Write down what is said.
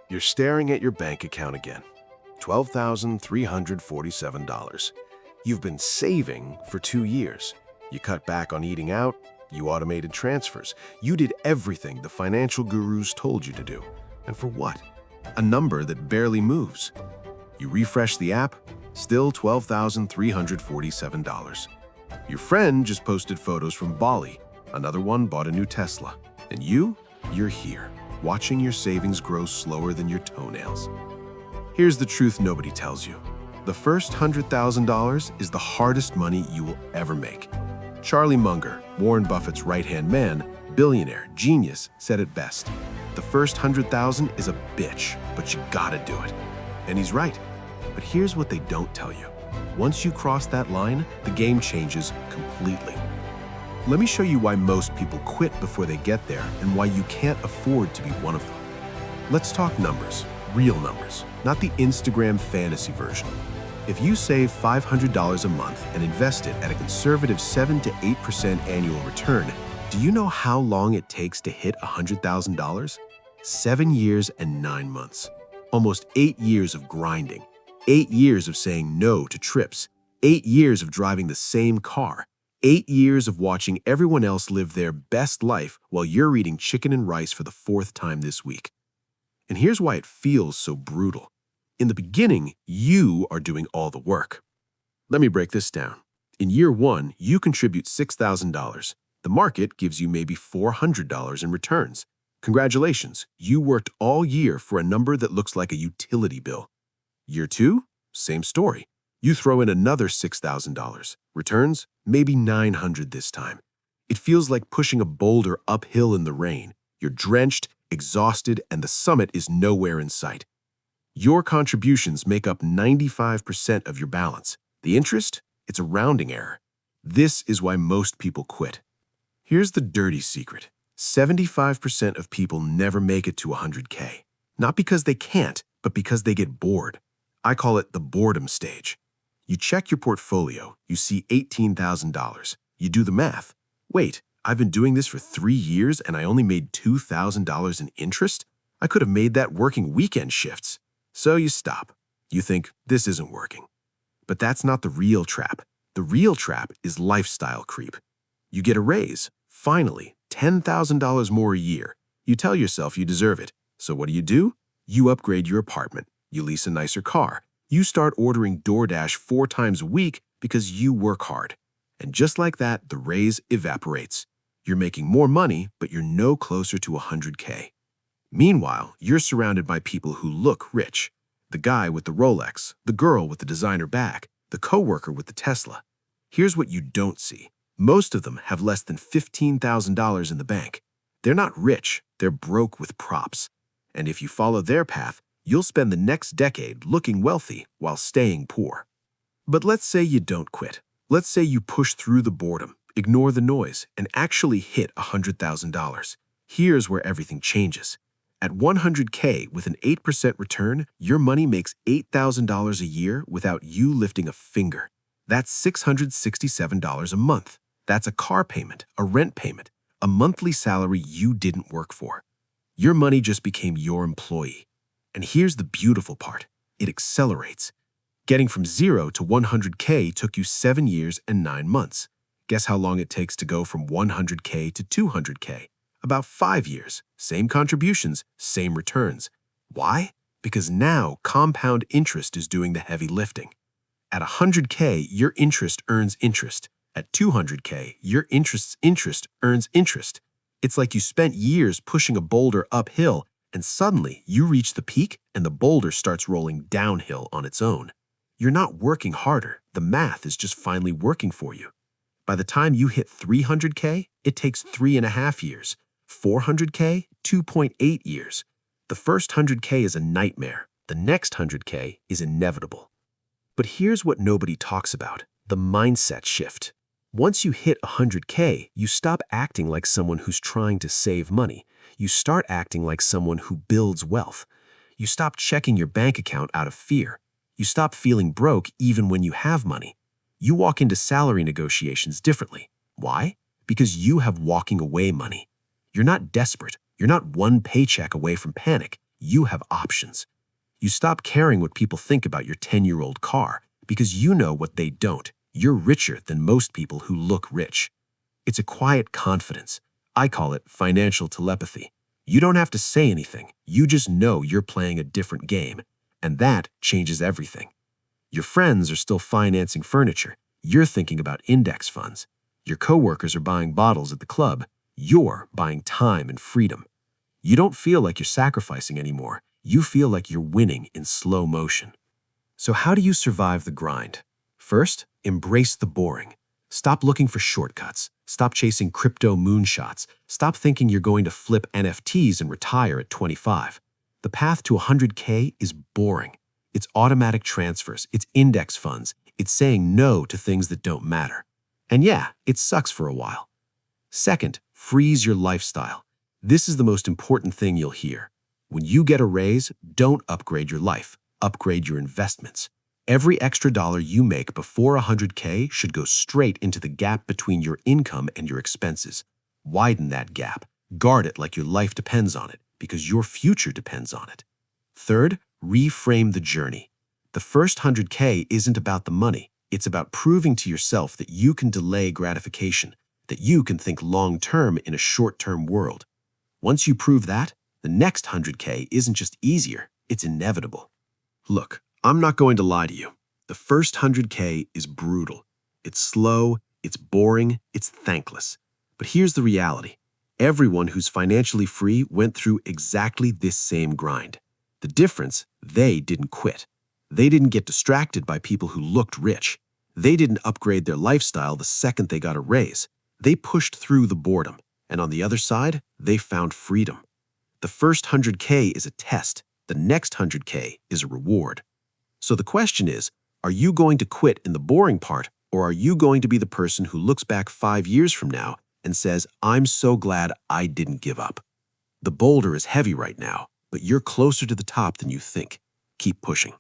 You're staring at your bank account again. $12,347. You've been saving for 2 years. You cut back on eating out, you automated transfers. You did everything the financial gurus told you to do. And for what? A number that barely moves. You refresh the app, still $12,347. Your friend just posted photos from Bali. Another one bought a new Tesla. And you're here, watching your savings grow slower than your toenails. Here's the truth nobody tells you. The first $100,000 is the hardest money you will ever make. Charlie Munger, Warren Buffett's right-hand man, billionaire, genius, said it best. The first $100,000 is a bitch, but you gotta do it. And he's right. But here's what they don't tell you. Once you cross that line, the game changes completely. Let me show you why most people quit before they get there and why you can't afford to be one of them. Let's talk numbers, real numbers, not the Instagram fantasy version. If you save $500 a month and invest it at a conservative 7 to 8% annual return, do you know how long it takes to hit $100,000? 7 years and 9 months. Almost 8 years of grinding. 8 years of saying no to trips. 8 years of driving the same car. 8 years of watching everyone else live their best life while you're eating chicken and rice for the 4th time this week. And here's why it feels so brutal. In the beginning, you are doing all the work. Let me break this down. In year 1, you contribute $6,000. The market gives you maybe $400 in returns. Congratulations, you worked all year for a number that looks like a utility bill. Year 2, same story. You throw in another $6,000. Returns, maybe $900 this time. It feels like pushing a boulder uphill in the rain. You're drenched, exhausted, and the summit is nowhere in sight. Your contributions make up 95% of your balance. The interest? It's a rounding error. This is why most people quit. Here's the dirty secret. 75% of people never make it to 100K. Not because they can't, but because they get bored. I call it the boredom stage. You check your portfolio, you see $18,000. You do the math. Wait, I've been doing this for 3 years and I only made $2,000 in interest? I could have made that working weekend shifts. So you stop. You think, this isn't working. But that's not the real trap. The real trap is lifestyle creep. You get a raise, finally, $10,000 more a year. You tell yourself you deserve it. So what do? You upgrade your apartment. You lease a nicer car. You start ordering DoorDash 4 times a week because you work hard. And just like that, the raise evaporates. You're making more money, but you're no closer to 100K. Meanwhile, you're surrounded by people who look rich. The guy with the Rolex, the girl with the designer bag, the coworker with the Tesla. Here's what you don't see. Most of them have less than $15,000 in the bank. They're not rich, they're broke with props. And if you follow their path, you'll spend the next decade looking wealthy while staying poor. But let's say you don't quit. Let's say you push through the boredom, ignore the noise, and actually hit $100,000. Here's where everything changes. At 100K with an 8% return, your money makes $8,000 a year without you lifting a finger. That's $667 a month. That's a car payment, a rent payment, a monthly salary you didn't work for. Your money just became your employee. And here's the beautiful part. It accelerates. Getting from 0 to 100K took you 7 years and 9 months. Guess how long it takes to go from 100K to 200K? About 5 years. Same contributions, same returns. Why? Because now compound interest is doing the heavy lifting. At 100K, your interest earns interest. At 200K, your interest earns interest. It's like you spent years pushing a boulder uphill, and suddenly you reach the peak and the boulder starts rolling downhill on its own. You're not working harder. The math is just finally working for you. By the time you hit 300K, it takes 3.5 years. 400K, 2.8 years. The first 100K is a nightmare. The next 100K is inevitable. But here's what nobody talks about, the mindset shift. Once you hit 100K, you stop acting like someone who's trying to save money. You start acting like someone who builds wealth. You stop checking your bank account out of fear. You stop feeling broke even when you have money. You walk into salary negotiations differently. Why? Because you have walking away money. You're not desperate. You're not one paycheck away from panic. you have options. You stop caring what people think about your 10-year-old car because you know what they don't. You're richer than most people who look rich. It's a quiet confidence. I call it financial telepathy. You don't have to say anything. You just know you're playing a different game, and that changes everything. Your friends are still financing furniture. You're thinking about index funds. Your coworkers are buying bottles at the club. You're buying time and freedom. You don't feel like you're sacrificing anymore. You feel like you're winning in slow motion. So how do you survive the grind? First, embrace the boring. Stop looking for shortcuts. Stop chasing crypto moonshots. Stop thinking you're going to flip NFTs and retire at 25. The path to 100K is boring. It's automatic transfers. It's index funds. It's saying no to things that don't matter. And yeah, it sucks for a while. Second, freeze your lifestyle. This is the most important thing you'll hear. When you get a raise, don't upgrade your life. Upgrade your investments. Every extra dollar you make before 100K should go straight into the gap between your income and your expenses. Widen that gap. Guard it like your life depends on it, because your future depends on it. Third, reframe the journey. The first 100K isn't about the money. It's about proving to yourself that you can delay gratification, that you can think long-term in a short-term world. Once you prove that, the next 100K isn't just easier, it's inevitable. Look, I'm not going to lie to you. The first 100K is brutal. It's slow, it's boring, it's thankless. But here's the reality. Everyone who's financially free went through exactly this same grind. The difference, they didn't quit. They didn't get distracted by people who looked rich. They didn't upgrade their lifestyle the second they got a raise. They pushed through the boredom. And on the other side, they found freedom. The first 100K is a test. The next 100K is a reward. So the question is, are you going to quit in the boring part, or are you going to be the person who looks back 5 years from now and says, I'm so glad I didn't give up? The boulder is heavy right now, but you're closer to the top than you think. Keep pushing.